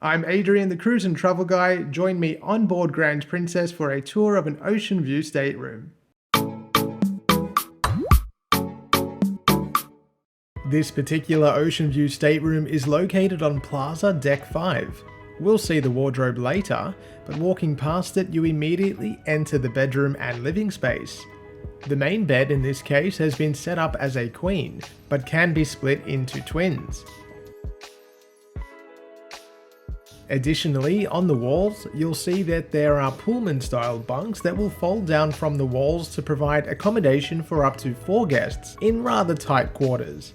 I'm Adrian, the Cruise and Travel Guy. Join me on board Grand Princess for a tour of an Oceanview stateroom. This particular Oceanview stateroom is located on Plaza Deck 5. We'll see the wardrobe later, but walking past it you immediately enter the bedroom and living space. The main bed in this case has been set up as a queen, but can be split into twins. Additionally, on the walls, you'll see that there are Pullman-style bunks that will fold down from the walls to provide accommodation for up to 4 guests in rather tight quarters.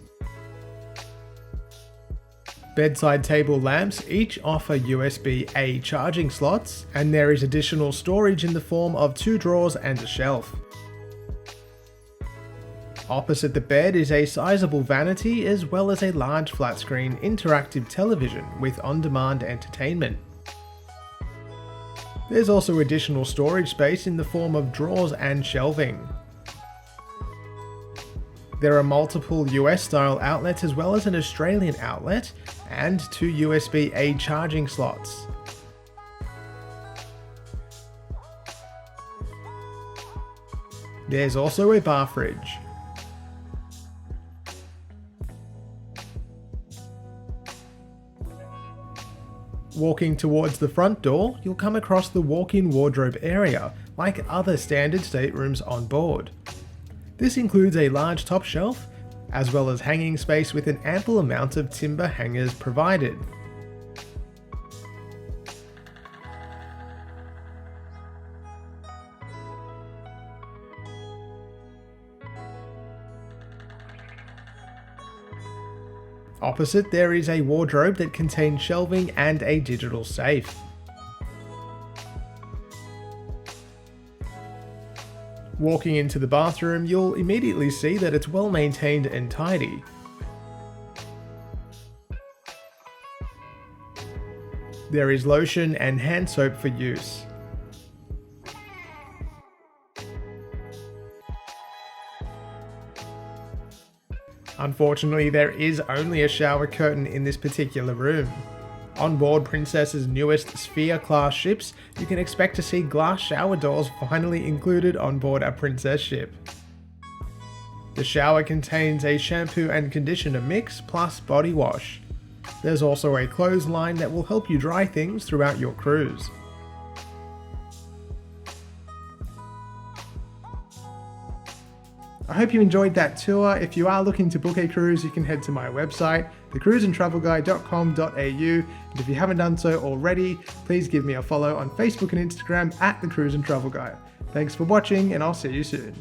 Bedside table lamps each offer USB-A charging slots, and there is additional storage in the form of 2 drawers and a shelf. Opposite the bed is a sizable vanity as well as a large flat-screen interactive television with on-demand entertainment. There's also additional storage space in the form of drawers and shelving. There are multiple US-style outlets as well as an Australian outlet and 2 USB-A charging slots. There's also a bar fridge. Walking towards the front door, you'll come across the walk-in wardrobe area, like other standard staterooms on board. This includes a large top shelf, as well as hanging space with an ample amount of timber hangers provided. Opposite, there is a wardrobe that contains shelving and a digital safe. Walking into the bathroom, you'll immediately see that it's well maintained and tidy. There is lotion and hand soap for use. Unfortunately, there is only a shower curtain in this particular room. On board Princess's newest Sphere-class ships, you can expect to see glass shower doors finally included on board a Princess ship. The shower contains a shampoo and conditioner mix plus body wash. There's also a clothesline that will help you dry things throughout your cruise. I hope you enjoyed that tour. If you are looking to book a cruise, you can head to my website, thecruiseandtravelguy.com.au, and if you haven't done so already, please give me a follow on Facebook and Instagram at The Cruise and Travel Guy. Thanks for watching, and I'll see you soon.